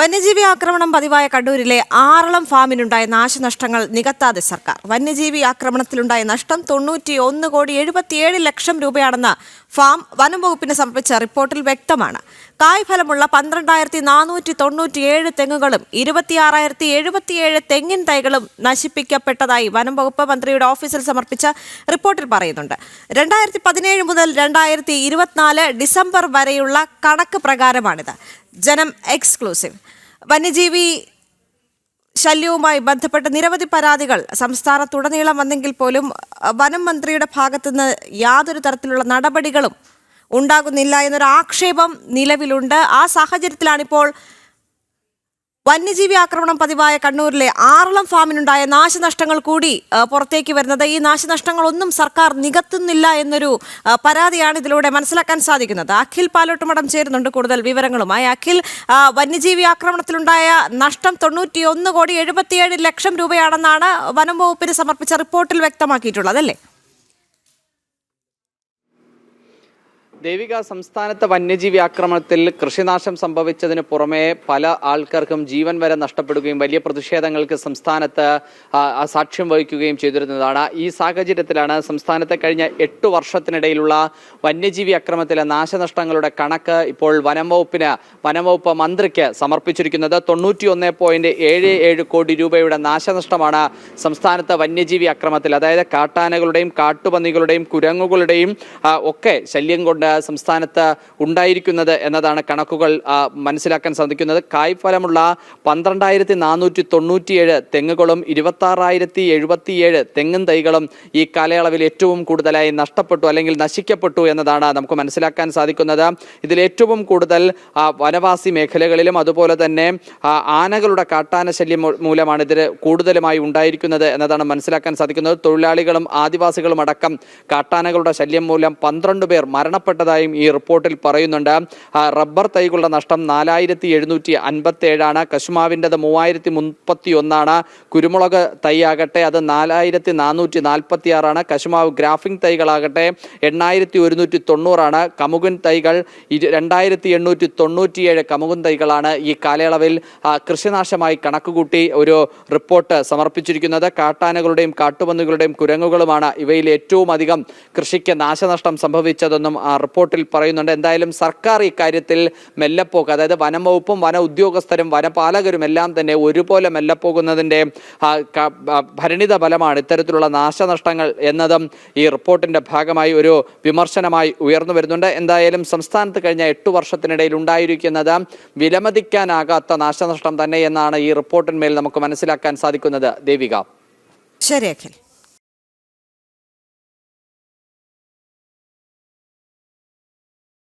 വന്യജീവി ആക്രമണം പതിവായ കണ്ണൂരിലെ ആറളം ഫാമിനുണ്ടായ നാശനഷ്ടങ്ങൾ നികത്താതെ സർക്കാർ. വന്യജീവി ആക്രമണത്തിലുണ്ടായ നഷ്ടം 91,77 ലക്ഷം രൂപയാണെന്ന് ഫാം വനം വകുപ്പിന് സമർപ്പിച്ച റിപ്പോർട്ടിൽ വ്യക്തമാണ്. കായ്ഫലമുള്ള 12,497 തെങ്ങുകളും 26,077 തെങ്ങിൻ തൈകളും നശിപ്പിക്കപ്പെട്ടതായി വനം വകുപ്പ് മന്ത്രിയുടെ ഓഫീസിൽ സമർപ്പിച്ച റിപ്പോർട്ടിൽ പറയുന്നുണ്ട്. 2017 മുതൽ 2024 ഡിസംബർ വരെയുള്ള കണക്ക് പ്രകാരമാണിത്. ജനം എക്സ്ക്ലൂസീവ്. വന്യജീവി ശല്യവുമായി ബന്ധപ്പെട്ട് നിരവധി പരാതികൾ സംസ്ഥാനത്തുടനീളം വന്നെങ്കിൽ പോലും വനം മന്ത്രിയുടെ ഭാഗത്തുനിന്ന് യാതൊരു തരത്തിലുള്ള നടപടികളും ഉണ്ടാകുന്നില്ല എന്നൊരു ആക്ഷേപം നിലവിലുണ്ട്. ആ സാഹചര്യത്തിലാണിപ്പോൾ വന്യജീവി ആക്രമണം പതിവായ കണ്ണൂരിലെ ആറളം ഫാമിനുണ്ടായ നാശനഷ്ടങ്ങൾ കൂടി പുറത്തേക്ക് വരുന്നത്. ഈ നാശനഷ്ടങ്ങളൊന്നും സർക്കാർ നികത്തുന്നില്ല എന്നൊരു പരാതിയാണ് ഇതിലൂടെ മനസ്സിലാക്കാൻ സാധിക്കുന്നത്. അഖിൽ പാലോട്ടുമടം ചേരുന്നുണ്ട് കൂടുതൽ വിവരങ്ങളുമായി. അഖിൽ, വന്യജീവി ആക്രമണത്തിലുണ്ടായ നഷ്ടം 91,77 ലക്ഷം രൂപയാണെന്നാണ് വനം വകുപ്പിന് സമർപ്പിച്ച റിപ്പോർട്ടിൽ വ്യക്തമാക്കിയിട്ടുള്ളത്, അല്ലേ? ദേവിക, സംസ്ഥാനത്ത് വന്യജീവി ആക്രമണത്തിൽ കൃഷിനാശം സംഭവിച്ചതിന് പുറമെ പല ആൾക്കാർക്കും ജീവൻ വരെ നഷ്ടപ്പെടുകയും വലിയ പ്രതിഷേധങ്ങൾക്ക് സംസ്ഥാനത്ത് സാക്ഷ്യം വഹിക്കുകയും ചെയ്തിരുന്നതാണ്. ഈ സാഹചര്യത്തിലാണ് സംസ്ഥാനത്തെ കഴിഞ്ഞ 8 വർഷത്തിനിടയിലുള്ള വന്യജീവി ആക്രമണത്തിലെ നാശനഷ്ടങ്ങളുടെ കണക്ക് ഇപ്പോൾ വനംവകുപ്പ് മന്ത്രിക്ക് സമർപ്പിച്ചിരിക്കുന്നത്. 91.77 കോടി രൂപയുടെ നാശനഷ്ടമാണ് സംസ്ഥാനത്ത് വന്യജീവി ആക്രമണത്തിൽ, അതായത് കാട്ടാനകളുടെയും കാട്ടുപന്നികളുടെയും കുരങ്ങുകളുടെയും ഒക്കെ ശല്യം കൊണ്ട് സംസ്ഥാനത്ത് ഉണ്ടായിരിക്കുന്നത് എന്നതാണ് കണക്കുകൾ മനസ്സിലാക്കാൻ സാധിക്കുന്നത്. കായ്ഫലമുള്ള 12,497 തെങ്ങുകളും 26,077 തെങ്ങിൻ തൈകളും ഈ കാലയളവിൽ ഏറ്റവും കൂടുതലായി നഷ്ടപ്പെട്ടു അല്ലെങ്കിൽ നശിക്കപ്പെട്ടു എന്നതാണ് നമുക്ക് മനസ്സിലാക്കാൻ സാധിക്കുന്നത്. ഇതിൽ ഏറ്റവും കൂടുതൽ വനവാസി മേഖലകളിലും അതുപോലെ തന്നെ ആനകളുടെ കാട്ടാന ശല്യം മൂലമാണ് ഇതിൽ കൂടുതലുമായി ഉണ്ടായിരിക്കുന്നത് എന്നതാണ് മനസ്സിലാക്കാൻ സാധിക്കുന്നത്. തൊഴിലാളികളും ആദിവാസികളും അടക്കം കാട്ടാനകളുടെ ശല്യം മൂലം 12 പേർ മരണപ്പെട്ടതായും ഈ റിപ്പോർട്ടിൽ പറയുന്നുണ്ട്. റബ്ബർ തൈകളുടെ നഷ്ടം 4,757, കശുമാവിൻ്റെത് 3,031, കുരുമുളക് തൈ ആകട്ടെ അത് 4,446, കശുമാവ് ഗ്രാഫിംഗ് തൈകളാകട്ടെ 8,190, കമുകൻ തൈകൾ 2,897 കമുകൻ തൈകളാണ് ഈ കാലയളവിൽ കൃഷിനാശമായി കണക്കുകൂട്ടി ഒരു റിപ്പോർട്ട് സമർപ്പിച്ചിരിക്കുന്നത്. കാട്ടാനകളുടെയും കാട്ടുപന്നികളുടെയും കുരങ്ങുകളുമാണ് ഇവയിൽ ഏറ്റവും അധികം കൃഷിക്ക് നാശനഷ്ടം സംഭവിച്ചതെന്നും റിപ്പോർട്ടിൽ പറയുന്നുണ്ട്. എന്തായാലും സർക്കാർ ഇക്കാര്യത്തിൽ മെല്ലെപ്പോക്ക്, അതായത് വനം വകുപ്പും വന ഉദ്യോഗസ്ഥരും വനപാലകരും എല്ലാം തന്നെ ഒരുപോലെ മെല്ലെപ്പോകുന്നതിൻ്റെ പരിണിത ഫലമാണ് ഇത്തരത്തിലുള്ള നാശനഷ്ടങ്ങൾ എന്നതും ഈ റിപ്പോർട്ടിന്റെ ഭാഗമായി ഒരു വിമർശനമായി ഉയർന്നു വരുന്നുണ്ട്. എന്തായാലും സംസ്ഥാനത്ത് കഴിഞ്ഞ 8 വർഷത്തിനിടയിൽ ഉണ്ടായിരിക്കുന്നത് വിലമതിക്കാനാകാത്ത നാശനഷ്ടം തന്നെ എന്നാണ് ഈ റിപ്പോർട്ടിന്മേൽ നമുക്ക് മനസ്സിലാക്കാൻ സാധിക്കുന്നത്. ദേവിക. ശരി അഖിൽ.